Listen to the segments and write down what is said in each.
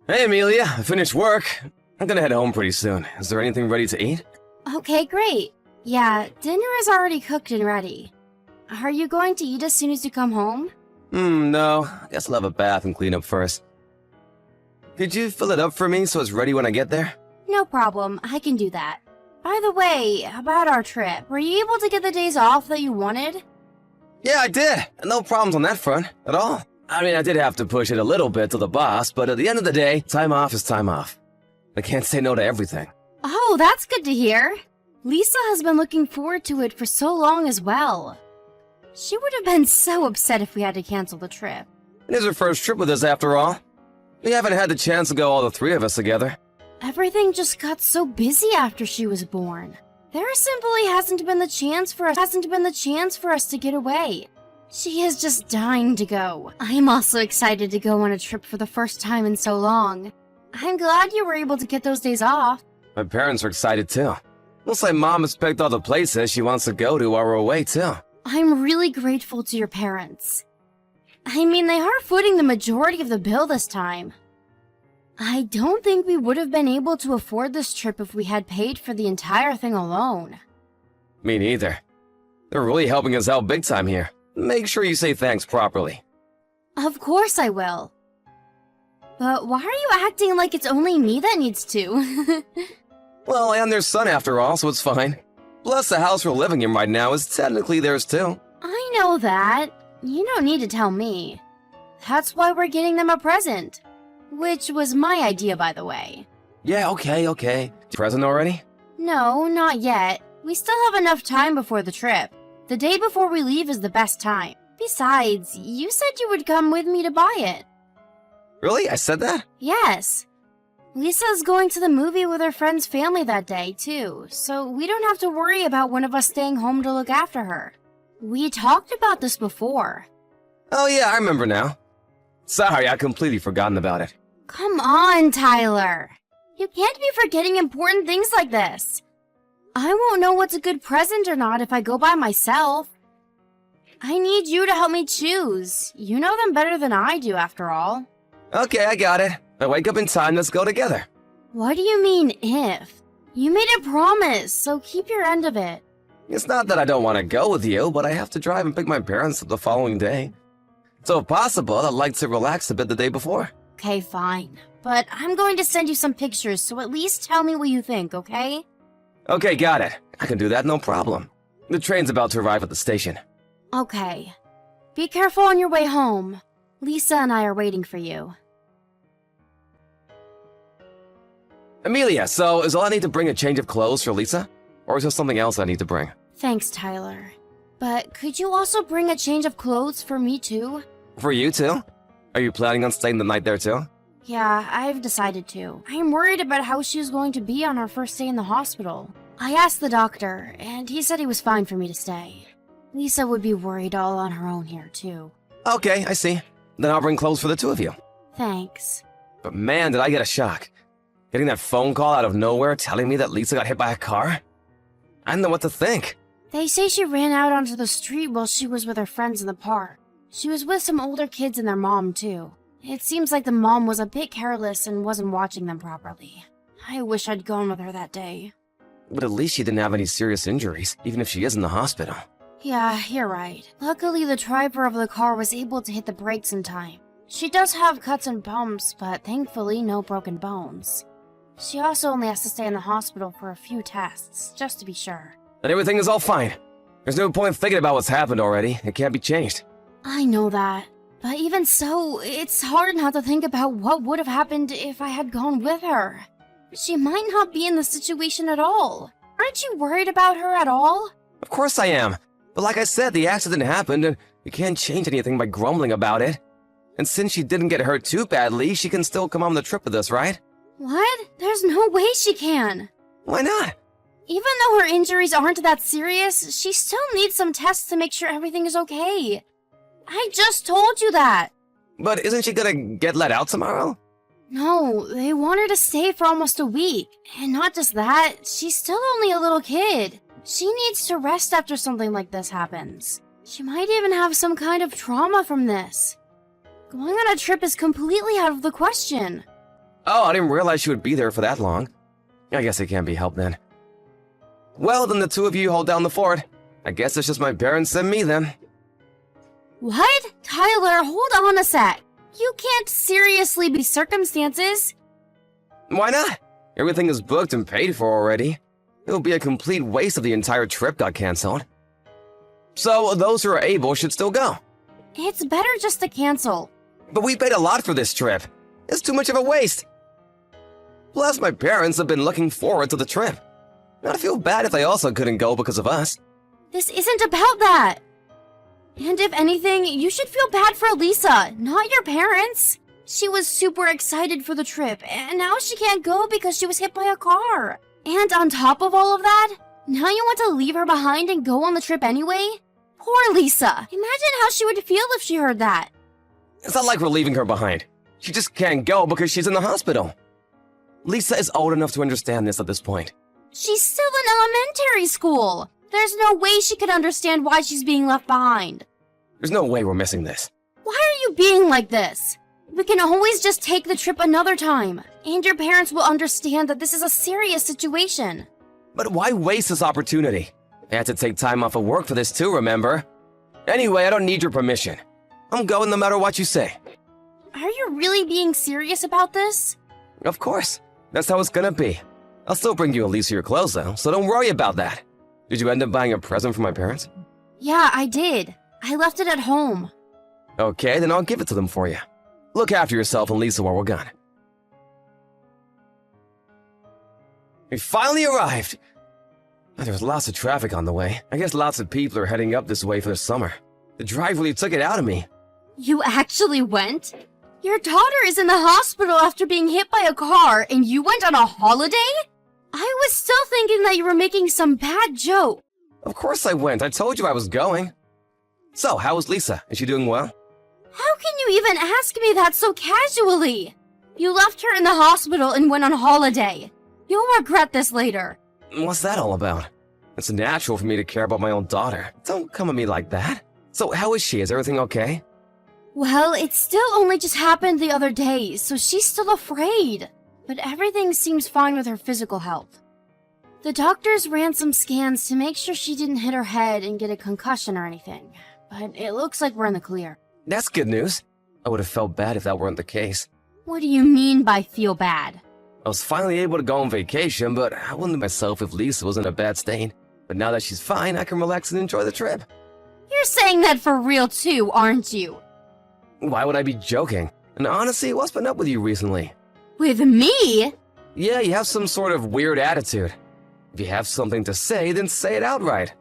Hey, Amelia, I finished work. I'm gonna head home pretty soon. Is there anything ready to eat? Okay, great. Yeah, dinner is already cooked and ready. Are you going to eat as soon as you come home? No. I guess I'll have a bath and clean up first. Could you fill it up for me so it's ready when I get there? No problem, I can do that. By the way, about our trip, were you able to get the days off that you wanted? Yeah, I did. No problems on that front, at all. I mean, I did have to push it a little bit to the boss, but at the end of the day, time off is time off. I can't say no to everything. Oh, that's good to hear. Lisa has been looking forward to it for so long as well. She would have been so upset if we had to cancel the trip. It is her first trip with us after all. We haven't had the chance to go all the three of us together. Everything just got so busy after she was born. There simply hasn't been the chance for us to get away. She is just dying to go. I'm also excited to go on a trip for the first time in so long. I'm glad you were able to get those days off. My parents are excited too. Looks like Mom has picked all the places she wants to go to while we're away too. I'm really grateful to your parents. I mean, they are footing the majority of the bill this time. I don't think we would have been able to afford this trip if we had paid for the entire thing alone. Me neither. They're really helping us out big time here. Make sure you say thanks properly. Of course I will. But why are you acting like it's only me that needs to? Well, I am their son after all, so it's fine. Plus, the house we're living in right now is technically theirs too. I know that. You don't need to tell me. That's why we're getting them a present. Which was my idea, by the way. Yeah, okay. Present already? No, not yet. We still have enough time before the trip. The day before we leave is the best time. Besides, you said you would come with me to buy it. Really? I said that? Yes. Lisa's going to the movie with her friend's family that day, too, so we don't have to worry about one of us staying home to look after her. We talked about this before. Oh yeah, I remember now. Sorry, I completely forgotten about it. Come on, Tyler. You can't be forgetting important things like this. I won't know what's a good present or not if I go by myself. I need you to help me choose. You know them better than I do, after all. Okay, I got it. I wake up in time, let's go together. What do you mean, if? You made a promise, so keep your end of it. It's not that I don't want to go with you, but I have to drive and pick my parents up the following day. So if possible, I'd like to relax a bit the day before. Okay, fine. But I'm going to send you some pictures, so at least tell me what you think, okay? Okay, got it. I can do that, no problem. The train's about to arrive at the station. Okay. Be careful on your way home. Lisa and I are waiting for you. Amelia, so is all I need to bring a change of clothes for Lisa? Or is there something else I need to bring? Thanks, Tyler. But could you also bring a change of clothes for me too? For you too? Are you planning on staying the night there too? Yeah, I've decided to. I'm worried about how she's going to be on our first day in the hospital. I asked the doctor, and he said he was fine for me to stay. Lisa would be worried all on her own here too. Okay, I see. Then I'll bring clothes for the two of you. Thanks. But man, did I get a shock. Getting that phone call out of nowhere telling me that Lisa got hit by a car? I didn't know what to think. They say she ran out onto the street while she was with her friends in the park. She was with some older kids and their mom too. It seems like the mom was a bit careless and wasn't watching them properly. I wish I'd gone with her that day. But at least she didn't have any serious injuries, even if she is in the hospital. Yeah, you're right. Luckily, the driver of the car was able to hit the brakes in time. She does have cuts and bumps, but thankfully no broken bones. She also only has to stay in the hospital for a few tests, just to be sure. And everything is all fine. There's no point thinking about what's happened already. It can't be changed. I know that. But even so, it's hard not to think about what would have happened if I had gone with her. She might not be in the situation at all. Aren't you worried about her at all? Of course I am. But like I said, the accident happened, and you can't change anything by grumbling about it. And since she didn't get hurt too badly, she can still come on the trip with us, right? What? There's no way she can. Why not? Even though her injuries aren't that serious, she still needs some tests to make sure everything is okay. I just told you that. But isn't she gonna get let out tomorrow? No, they want her to stay for almost a week. And not just that, she's still only a little kid. She needs to rest after something like this happens. She might even have some kind of trauma from this. Going on a trip is completely out of the question. Oh, I didn't realize she would be there for that long. I guess it can't be helped then. Well, then the two of you hold down the fort. I guess it's just my parents and me then. What? Tyler, hold on a sec. You can't seriously be circumstances. Why not? Everything is booked and paid for already. It would be a complete waste if the entire trip got canceled. So those who are able should still go. It's better just to cancel. But we paid a lot for this trip. It's too much of a waste. Plus, my parents have been looking forward to the trip. I'd feel bad if they also couldn't go because of us. This isn't about that. And if anything, you should feel bad for Lisa, not your parents. She was super excited for the trip, and now she can't go because she was hit by a car. And on top of all of that, now you want to leave her behind and go on the trip anyway? Poor Lisa. Imagine how she would feel if she heard that. It's not like we're leaving her behind. She just can't go because she's in the hospital. Lisa is old enough to understand this at this point. She's still in elementary school. There's no way she could understand why she's being left behind. There's no way we're missing this. Why are you being like this? We can always just take the trip another time, and your parents will understand that this is a serious situation. But why waste this opportunity? I had to take time off of work for this too, remember? Anyway, I don't need your permission. I'm going no matter what you say. Are you really being serious about this? Of course. That's how it's gonna be. I'll still bring you at least your clothes though, so don't worry about that. Did you end up buying a present for my parents? Yeah, I did. I left it at home. Okay, then I'll give it to them for you. Look after yourself and Lisa while we're gone. We finally arrived! There's lots of traffic on the way. I guess lots of people are heading up this way for the summer. The drive really took it out of me. You actually went? Your daughter is in the hospital after being hit by a car, and you went on a holiday? I was still thinking that you were making some bad joke. Of course I went. I told you I was going. So, how was Lisa? Is she doing well? How can you even ask me that so casually? You left her in the hospital and went on holiday. You'll regret this later. What's that all about? It's natural for me to care about my own daughter. Don't come at me like that. So, how is she? Is everything okay? Well, it still only just happened the other day, so she's still afraid. But everything seems fine with her physical health. The doctors ran some scans to make sure she didn't hit her head and get a concussion or anything. But it looks like we're in the clear. That's good news. I would have felt bad if that weren't the case. What do you mean by feel bad? I was finally able to go on vacation, but I wouldn't myself if Lisa was in a bad state. But now that she's fine, I can relax and enjoy the trip. You're saying that for real too, aren't you? Why would I be joking? And honestly, what's been up with you recently? With me? Yeah, you have some sort of weird attitude. If you have something to say, then say it outright.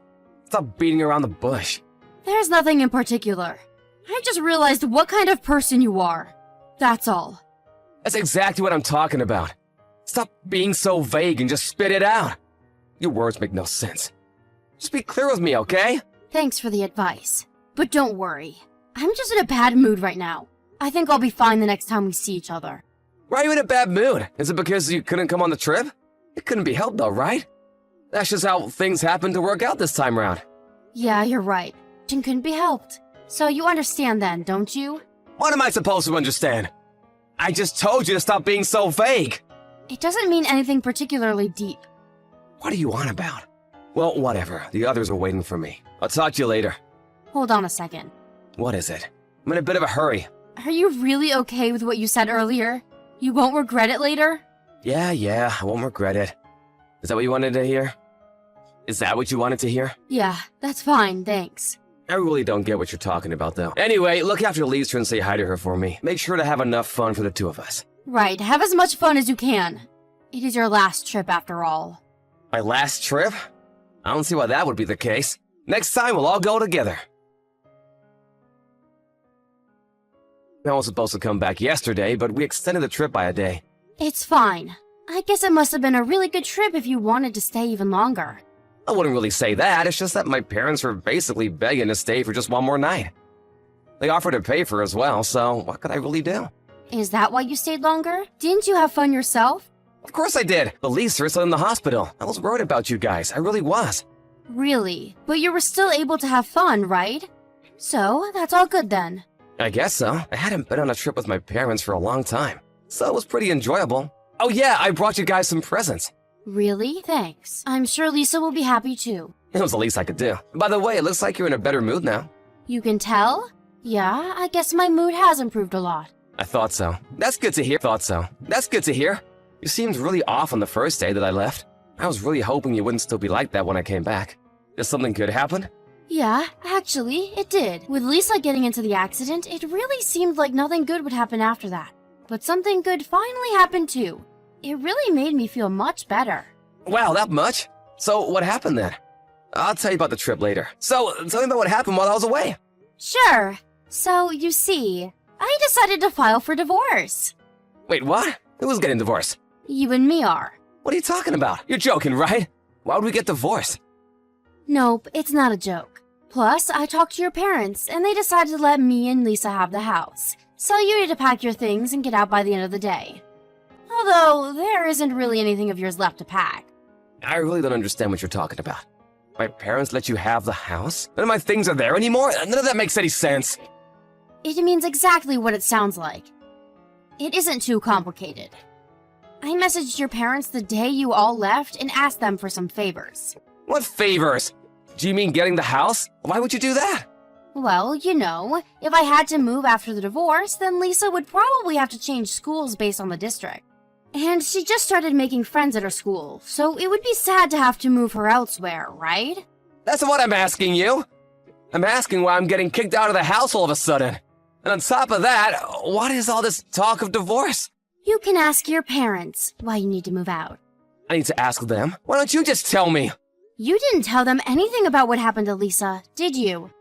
Stop beating around the bush. There's nothing in particular. I just realized what kind of person you are. That's all. That's exactly what I'm talking about. Stop being so vague and just spit it out. Your words make no sense. Just be clear with me, okay? Thanks for the advice. But don't worry. I'm just in a bad mood right now. I think I'll be fine the next time we see each other. Why are you in a bad mood? Is it because you couldn't come on the trip? It couldn't be helped though, right? That's just how things happened to work out this time around. Yeah, you're right. It couldn't be helped. So you understand then, don't you? What am I supposed to understand? I just told you to stop being so vague. It doesn't mean anything particularly deep. What are you on about? Well, whatever. The others are waiting for me. I'll talk to you later. Hold on a second. What is it? I'm in a bit of a hurry. Are you really okay with what you said earlier? You won't regret it later? Yeah, I won't regret it. Is that what you wanted to hear? Is that what you wanted to hear? Yeah, that's fine, thanks. I really don't get what you're talking about, though. Anyway, look after Lisa and say hi to her for me. Make sure to have enough fun for the two of us. Right, have as much fun as you can. It is your last trip after all. My last trip? I don't see why that would be the case. Next time, we'll all go together. I was supposed to come back yesterday, but we extended the trip by a day. It's fine. I guess it must have been a really good trip if you wanted to stay even longer. I wouldn't really say that, it's just that my parents were basically begging to stay for just one more night. They offered to pay for it as well, so what could I really do? Is that why you stayed longer? Didn't you have fun yourself? Of course I did! But Lisa is still in the hospital. I was worried about you guys, I really was. Really? But you were still able to have fun, right? So, that's all good then. I guess so. I hadn't been on a trip with my parents for a long time. so it was pretty enjoyable. Oh yeah, I brought you guys some presents. Really? Thanks. I'm sure Lisa will be happy too. It was the least I could do. By the way, it looks like you're in a better mood now. You can tell? Yeah, I guess my mood has improved a lot. I thought so. That's good to hear. That's good to hear. You seemed really off on the first day that I left. I was really hoping you wouldn't still be like that when I came back. Did something good happen? Yeah, actually, it did. With Lisa getting into the accident, it really seemed like nothing good would happen after that. But something good finally happened too. It really made me feel much better. Wow, that much? So what happened then? I'll tell you about the trip later. So, tell me about what happened while I was away. Sure. So, you see, I decided to file for divorce. Wait, what? Who's getting divorced? You and me are. What are you talking about? You're joking, right? Why would we get divorced? Nope, it's not a joke. Plus, I talked to your parents, and they decided to let me and Lisa have the house. So you need to pack your things and get out by the end of the day. Although, there isn't really anything of yours left to pack. I really don't understand what you're talking about. My parents let you have the house? None of my things are there anymore? None of that makes any sense. It means exactly what it sounds like. It isn't too complicated. I messaged your parents the day you all left and asked them for some favors. What favors? Do you mean getting the house? Why would you do that? Well, you know, if I had to move after the divorce, then Lisa would probably have to change schools based on the district. And she just started making friends at her school, so it would be sad to have to move her elsewhere, right? That's what I'm asking you. I'm asking why I'm getting kicked out of the house all of a sudden. And on top of that, what is all this talk of divorce? You can ask your parents why you need to move out. I need to ask them. Why don't you just tell me? You didn't tell them anything about what happened to Lisa, did you?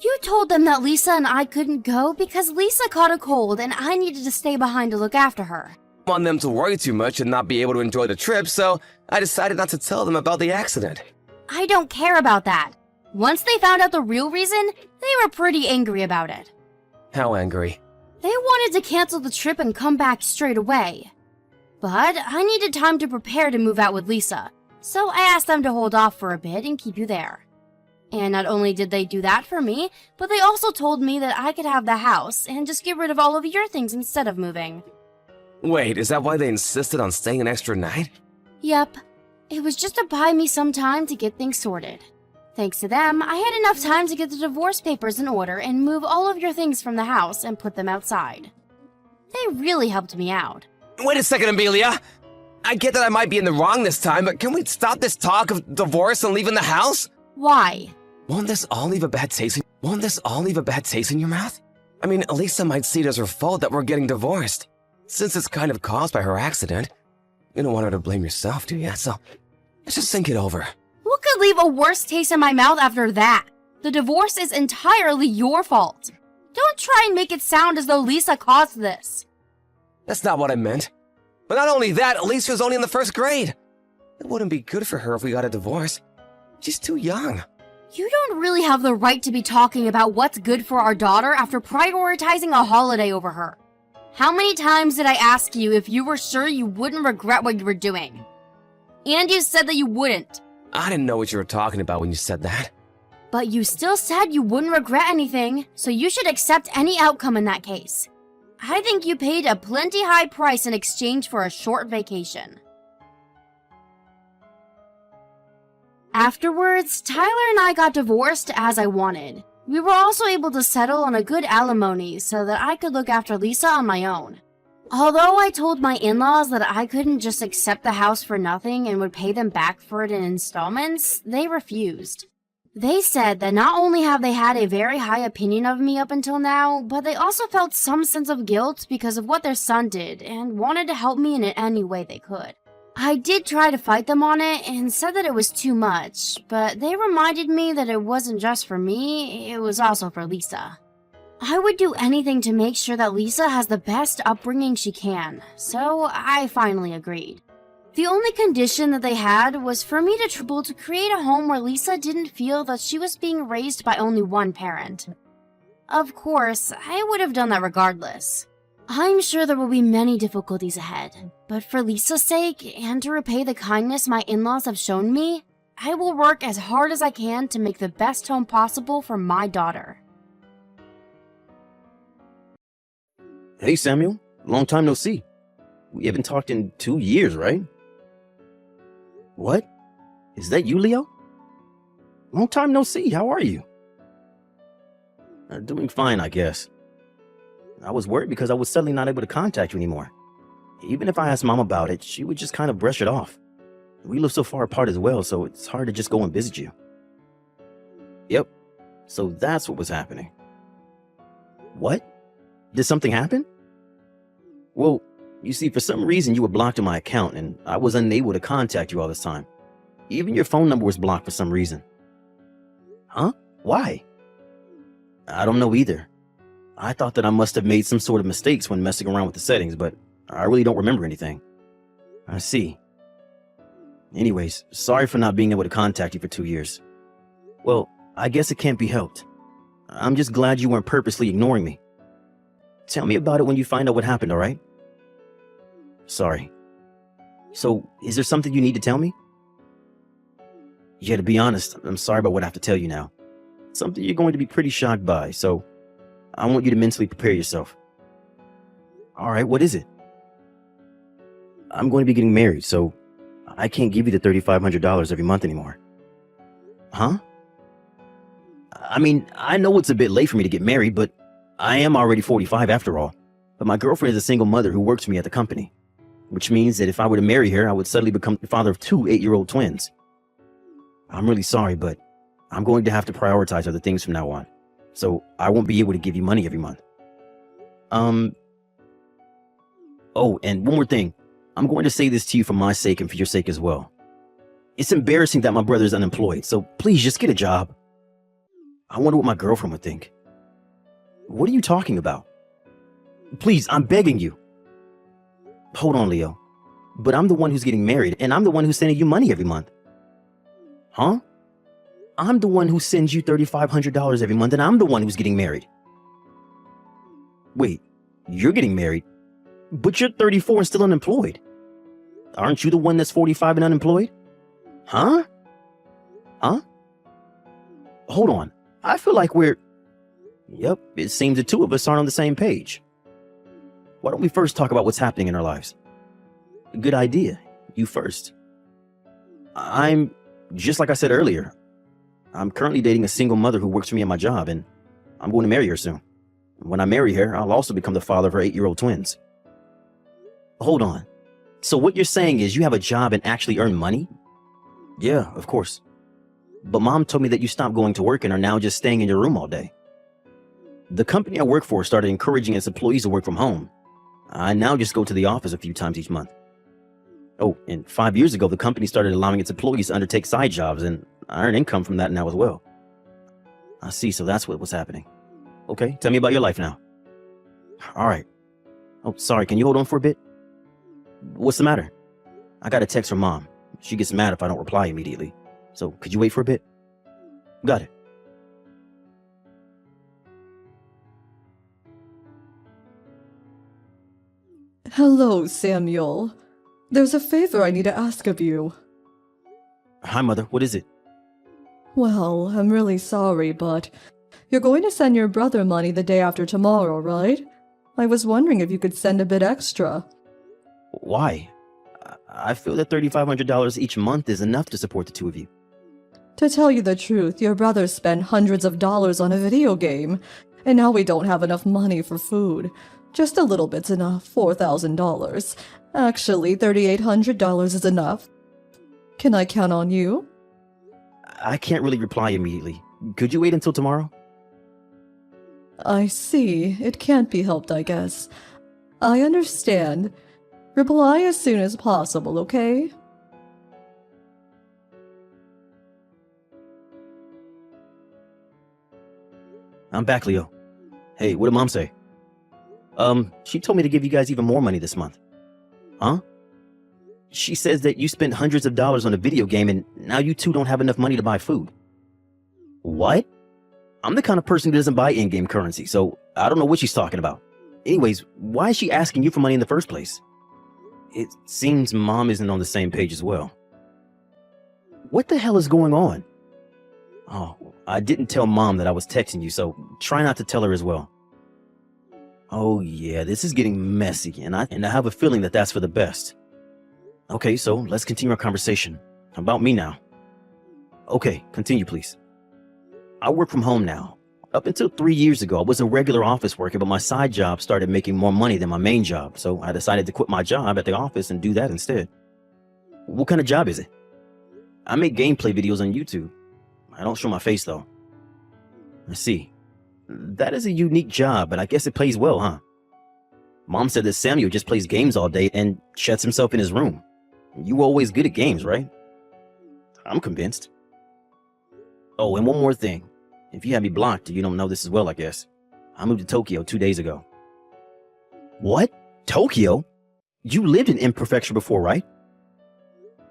You told them that Lisa and I couldn't go because Lisa caught a cold and I needed to stay behind to look after her. I want them to worry too much and not be able to enjoy the trip, so I decided not to tell them about the accident. I don't care about that. Once they found out the real reason, they were pretty angry about it. How angry? They wanted to cancel the trip and come back straight away. But I needed time to prepare to move out with Lisa, so I asked them to hold off for a bit and keep you there. And not only did they do that for me, but they also told me that I could have the house and just get rid of all of your things instead of moving. Wait, is that why they insisted on staying an extra night? Yep. It was just to buy me some time to get things sorted. Thanks to them, I had enough time to get the divorce papers in order and move all of your things from the house and put them outside. They really helped me out. Wait a second, Amelia! I get that I might be in the wrong this time, but can we stop this talk of divorce and leaving the house? Why? Won't this all leave a bad taste in your mouth? I mean, Lisa might see it as her fault that we're getting divorced. Since it's kind of caused by her accident, you don't want her to blame yourself, do you? So, let's just think it over. What could leave a worse taste in my mouth after that? The divorce is entirely your fault. Don't try and make it sound as though Lisa caused this. That's not what I meant. But not only that, Lisa was only in the first grade. It wouldn't be good for her if we got a divorce. She's too young. You don't really have the right to be talking about what's good for our daughter after prioritizing a holiday over her. How many times did I ask you if you were sure you wouldn't regret what you were doing? And you said that you wouldn't. I didn't know what you were talking about when you said that. But you still said you wouldn't regret anything, so you should accept any outcome in that case. I think you paid a plenty high price in exchange for a short vacation. Afterwards, Tyler and I got divorced as I wanted. We were also able to settle on a good alimony so that I could look after Lisa on my own. Although I told my in-laws that I couldn't just accept the house for nothing and would pay them back for it in installments, they refused. They said that not only have they had a very high opinion of me up until now, but they also felt some sense of guilt because of what their son did and wanted to help me in any way they could. I did try to fight them on it and said that it was too much, but they reminded me that it wasn't just for me, it was also for Lisa. I would do anything to make sure that Lisa has the best upbringing she can, so I finally agreed. The only condition that they had was for me to create a home where Lisa didn't feel that she was being raised by only one parent. Of course, I would have done that regardless. I'm sure there will be many difficulties ahead, but for Lisa's sake and to repay the kindness my in-laws have shown me, I will work as hard as I can to make the best home possible for my daughter. Hey, Samuel. Long time no see. We haven't talked in 2 years, right? What? Is that you, Leo? Long time no see. How are you? Doing fine, I guess. I was worried because I was suddenly not able to contact you anymore. Even if I asked Mom about it, she would just kind of brush it off. We live so far apart as well, so it's hard to just go and visit you. Yep. So that's what was happening. What? Did something happen? Well, you see, for some reason you were blocked in my account and I was unable to contact you all this time. Even your phone number was blocked for some reason. Huh? Why? I don't know either. I thought that I must have made some sort of mistakes when messing around with the settings, but I really don't remember anything. I see. Anyways, sorry for not being able to contact you for 2 years. Well, I guess it can't be helped. I'm just glad you weren't purposely ignoring me. Tell me about it when you find out what happened, all right? Sorry. So, is there something you need to tell me? Yeah, to be honest, I'm sorry about what I have to tell you now. Something you're going to be pretty shocked by, so I want you to mentally prepare yourself. All right, what is it? I'm going to be getting married, so I can't give you the $3,500 every month anymore. Huh? I mean, I know it's a bit late for me to get married, but I am already 45 after all. But my girlfriend is a single mother who works for me at the company, which means that if I were to marry her, I would suddenly become the father of 2 8-year-old twins. I'm really sorry, but I'm going to have to prioritize other things from now on, so I won't be able to give you money every month. Oh, and one more thing. I'm going to say this to you for my sake and for your sake as well. It's embarrassing that my brother is unemployed, so please just get a job. I wonder what my girlfriend would think. What are you talking about? Please, I'm begging you. Hold on, Leo. But I'm the one who's getting married, and I'm the one who's sending you money every month. Huh? I'm the one who sends you $3,500 every month, and I'm the one who's getting married. Wait, you're getting married? But you're 34 and still unemployed. Aren't you the one that's 45 and unemployed? Huh? Huh? Hold on. I feel like we're... Yep, it seems the two of us aren't on the same page. Why don't we first talk about what's happening in our lives? Good idea. You first. Just like I said earlier, I'm currently dating a single mother who works for me at my job, and I'm going to marry her soon. When I marry her, I'll also become the father of her 8-year-old twins. Hold on. So what you're saying is you have a job and actually earn money? Yeah, of course. But Mom told me that you stopped going to work and are now just staying in your room all day. The company I work for started encouraging its employees to work from home. I now just go to the office a few times each month. Oh, and 5 years ago, the company started allowing its employees to undertake side jobs, and I earn income from that now as well. I see, so that's what was happening. Okay, tell me about your life now. All right. Oh, sorry, can you hold on for a bit? What's the matter? I got a text from Mom. She gets mad if I don't reply immediately. So, could you wait for a bit? Got it. Hello, Samuel. There's a favor I need to ask of you. Hi, Mother. What is it? Well, I'm really sorry, but you're going to send your brother money the day after tomorrow, right? I was wondering if you could send a bit extra. Why? I feel that $3,500 each month is enough to support the two of you. To tell you the truth, your brother spent hundreds of dollars on a video game, and now we don't have enough money for food. Just a little bit's enough, $4,000. Actually, $3,800 is enough. Can I count on you? I can't really reply immediately. Could you wait until tomorrow? I see. It can't be helped, I guess. I understand. Reply as soon as possible, okay? I'm back, Leo. Hey, what did Mom say? She told me to give you guys even more money this month. Huh? She says that you spent hundreds of dollars on a video game and now you two don't have enough money to buy food. What? I'm the kind of person who doesn't buy in-game currency, so I don't know what she's talking about. Anyways, why is she asking you for money in the first place? It seems Mom isn't on the same page as well. What the hell is going on? Oh, I didn't tell Mom that I was texting you, so try not to tell her as well. Oh yeah, this is getting messy, and I have a feeling that that's for the best. Okay, so let's continue our conversation. About me now. Okay, continue please. I work from home now. Up until 3 years ago, I was a regular office worker, but my side job started making more money than my main job, so I decided to quit my job at the office and do that instead. What kind of job is it? I make gameplay videos on YouTube. I don't show my face though. I see. That is a unique job, but I guess it pays well, huh? Mom said that Samuel just plays games all day and shuts himself in his room. You were always good at games, right? I'm convinced. Oh, and one more thing. If you have me blocked, you don't know this as well, I guess. I moved to Tokyo 2 days ago. What? Tokyo? You lived in M Prefecture before, right?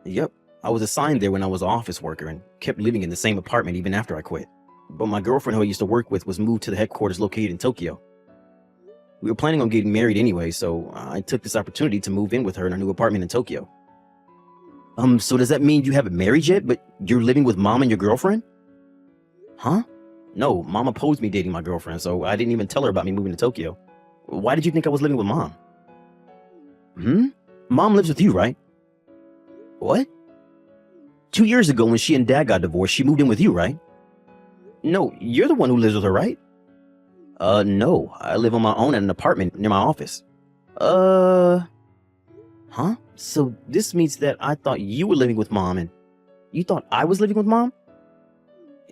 Yep. I was assigned there when I was an office worker and kept living in the same apartment even after I quit. But my girlfriend who I used to work with was moved to the headquarters located in Tokyo. We were planning on getting married anyway, so I took this opportunity to move in with her in our new apartment in Tokyo. So does that mean you haven't married yet, but you're living with Mom and your girlfriend? Huh? No, Mom opposed me dating my girlfriend, so I didn't even tell her about me moving to Tokyo. Why did you think I was living with Mom? Mom lives with you, right? What? 2 years ago when she and Dad got divorced, she moved in with you, right? No, you're the one who lives with her, right? No, I live on my own in an apartment near my office. Huh? So this means that I thought you were living with Mom and you thought I was living with Mom?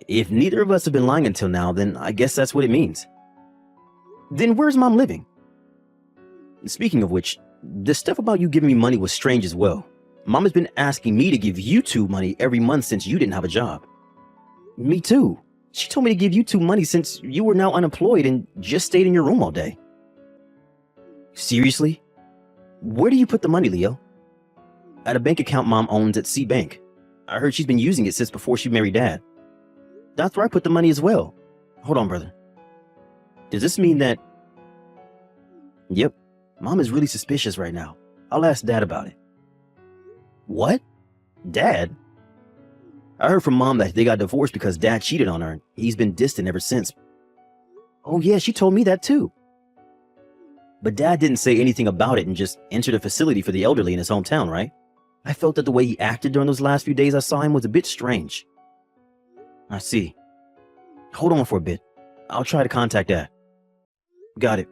If neither of us have been lying until now, then I guess that's what it means. Then where's Mom living? Speaking of which, the stuff about you giving me money was strange as well. Mom has been asking me to give you two money every month since you didn't have a job. Me too. She told me to give you two money since you were now unemployed and just stayed in your room all day. Seriously? Where do you put the money, Leo? At a bank account Mom owns at C Bank. I heard she's been using it since before she married Dad. That's where I put the money as well. Hold on, brother. Does this mean that... Yep, Mom is really suspicious right now. I'll ask Dad about it. What? Dad? I heard from Mom that they got divorced because Dad cheated on her and he's been distant ever since. Oh yeah, she told me that too. But Dad didn't say anything about it and just entered a facility for the elderly in his hometown, right? I felt that the way he acted during those last few days I saw him was a bit strange. I see. Hold on for a bit. I'll try to contact Dad. Got it.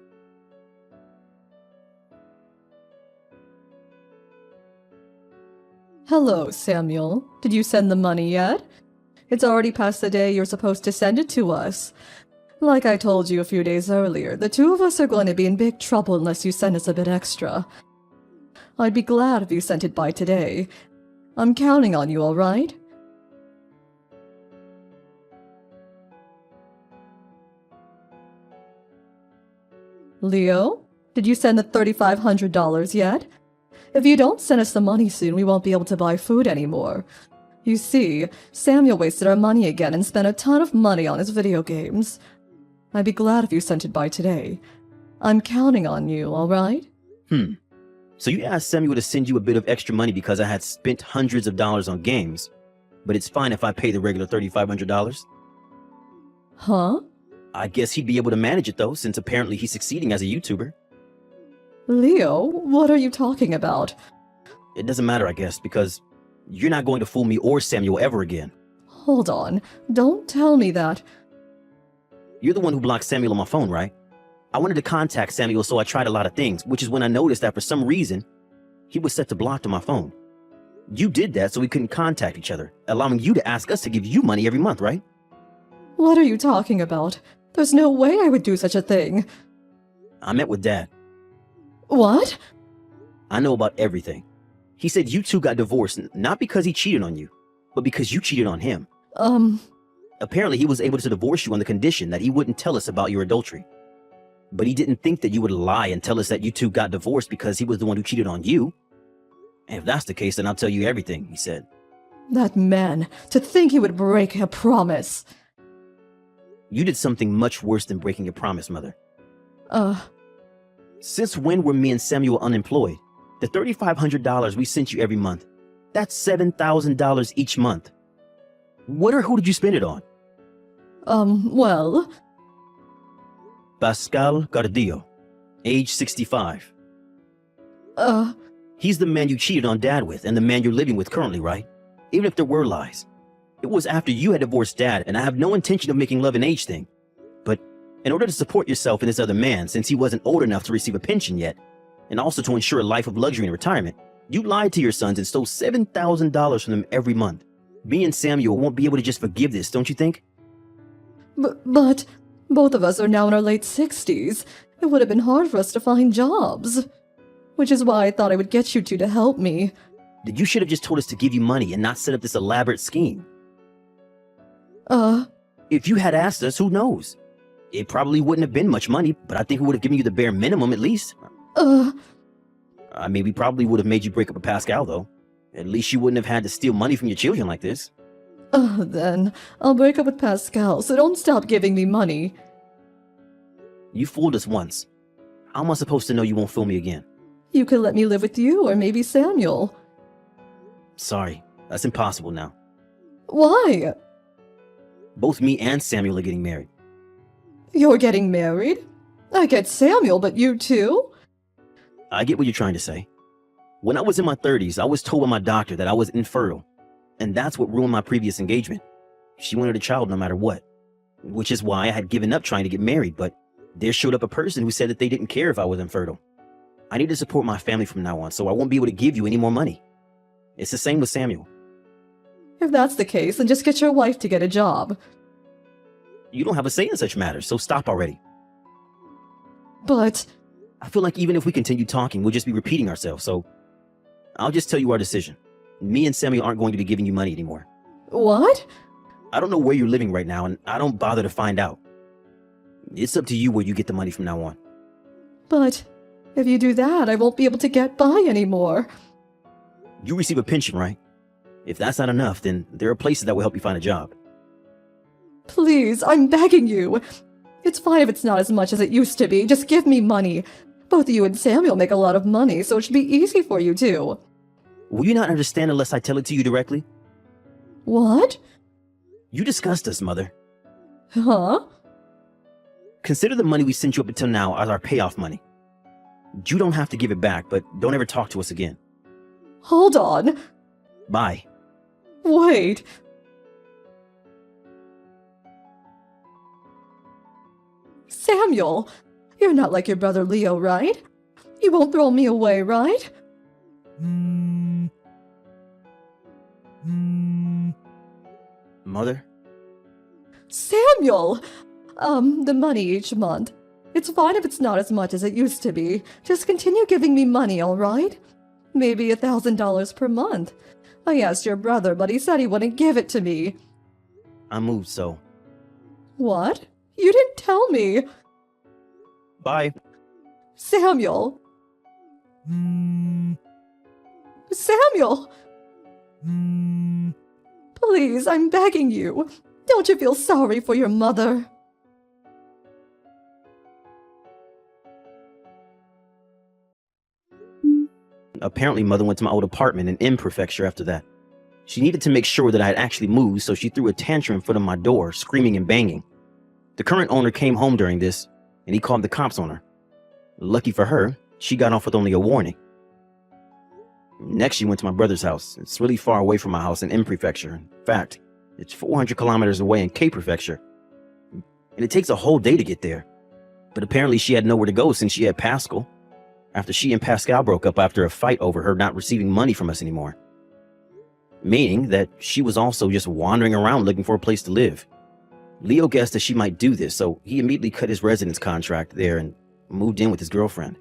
Hello, Samuel. Did you send the money yet? It's already past the day you're supposed to send it to us. Like I told you a few days earlier, the two of us are going to be in big trouble unless you send us a bit extra. I'd be glad if you sent it by today. I'm counting on you, all right? Leo, did you send the $3,500 yet? If you don't send us the money soon, we won't be able to buy food anymore. You see, Samuel wasted our money again and spent a ton of money on his video games. I'd be glad if you sent it by today. I'm counting on you, all right? So you asked Samuel to send you a bit of extra money because I had spent hundreds of dollars on games, but it's fine if I pay the regular $3,500? Huh? I guess he'd be able to manage it though, since apparently he's succeeding as a YouTuber. Leo, what are you talking about? It doesn't matter, I guess, because you're not going to fool me or Samuel ever again. Hold on, don't tell me that. You're the one who blocked Samuel on my phone, right? I wanted to contact Samuel, so I tried a lot of things, which is when I noticed that for some reason, he was set to blocked on my phone. You did that so we couldn't contact each other, allowing you to ask us to give you money every month, right? What are you talking about? There's no way I would do such a thing. I met with Dad. What? I know about everything. He said you two got divorced, not because he cheated on you, but because you cheated on him. Apparently he was able to divorce you on the condition that he wouldn't tell us about your adultery. But he didn't think that you would lie and tell us that you two got divorced because he was the one who cheated on you. And if that's the case, then I'll tell you everything, he said. That man, to think he would break a promise. You did something much worse than breaking a promise, Mother. Since when were me and Samuel unemployed? The $3,500 we sent you every month, that's $7,000 each month. What or who did you spend it on? Well... Pascal Gardillo. age 65. Uh, He's the man you cheated on Dad with and the man you're living with currently, right? Even if there were lies. It was after you had divorced Dad, and I have no intention of making love an age thing. But in order to support yourself and this other man, since he wasn't old enough to receive a pension yet, and also to ensure a life of luxury in retirement, you lied to your sons and stole $7,000 from them every month. Me and Samuel won't be able to just forgive this, don't you think? but both of us are now in our late 60s. It would have been hard for us to find jobs. Which is why I thought I would get you two to help me. Then you should have just told us to give you money and not set up this elaborate scheme. If you had asked us, who knows? It probably wouldn't have been much money, but I think we would have given you the bare minimum at least. I mean, we probably would have made you break up with Pascal, though. At least you wouldn't have had to steal money from your children like this. Then I'll break up with Pascal, so don't stop giving me money. You fooled us once. How am I supposed to know you won't fool me again? You could let me live with you, or maybe Samuel. Sorry, that's impossible now. Why? Both me and Samuel are getting married. You're getting married? I get Samuel, but you too? I get what you're trying to say. When I was in my 30s, I was told by my doctor that I was infertile. And that's what ruined my previous engagement. She wanted a child no matter what. Which is why I had given up trying to get married, but there showed up a person who said that they didn't care if I was infertile. I need to support my family from now on, so I won't be able to give you any more money. It's the same with Samuel. If that's the case, then just get your wife to get a job. You don't have a say in such matters, so stop already. But I feel like even if we continue talking, we'll just be repeating ourselves, so I'll just tell you our decision. Me and Samuel aren't going to be giving you money anymore. what? I don't know where you're living right now, and I don't bother to find out. It's up to you where you get the money from now on. But if you do that, I won't be able to get by anymore. You receive a pension, right? If that's not enough, then there are places that will help you find a job. Please, I'm begging you. It's fine if it's not as much as it used to be. Just give me money. Both you and Samuel make a lot of money, so it should be easy for you too. Will you not understand unless I tell it to you directly? What? You disgust us, Mother. Huh? Consider the money we sent you up until now as our payoff money. You don't have to give it back, but don't ever talk to us again. Hold on. Bye. Wait. Samuel, you're not like your brother Leo, right? You won't throw me away, right? Mother? Samuel! The money each month. It's fine if it's not as much as it used to be. Just continue giving me money, all right? Maybe $1,000 per month. I asked your brother, but he said he wouldn't give it to me. I moved, so. What? You didn't tell me. Bye. Samuel! Samuel! Please, I'm begging you. Don't you feel sorry for your mother? Apparently, Mother went to my old apartment in M Prefecture after that. She needed to make sure that I had actually moved, so she threw a tantrum in front of my door, screaming and banging. The current owner came home during this, and he called the cops on her. Lucky for her, she got off with only a warning. Next, she went to my brother's house. It's really far away from my house in M Prefecture. In fact, it's 400 kilometers away in K Prefecture. And it takes a whole day to get there. But apparently she had nowhere to go since she had Pascal, after she and Pascal broke up after a fight over her not receiving money from us anymore. Meaning that she was also just wandering around looking for a place to live. Leo guessed that she might do this, so he immediately cut his residence contract there and moved in with his girlfriend.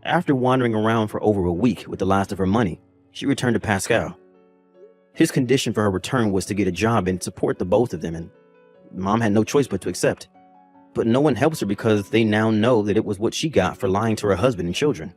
After wandering around for over a week with the last of her money, she returned to Pascal. His condition for her return was to get a job and support the both of them, and Mom had no choice but to accept. But no one helps her because they now know that it was what she got for lying to her husband and children.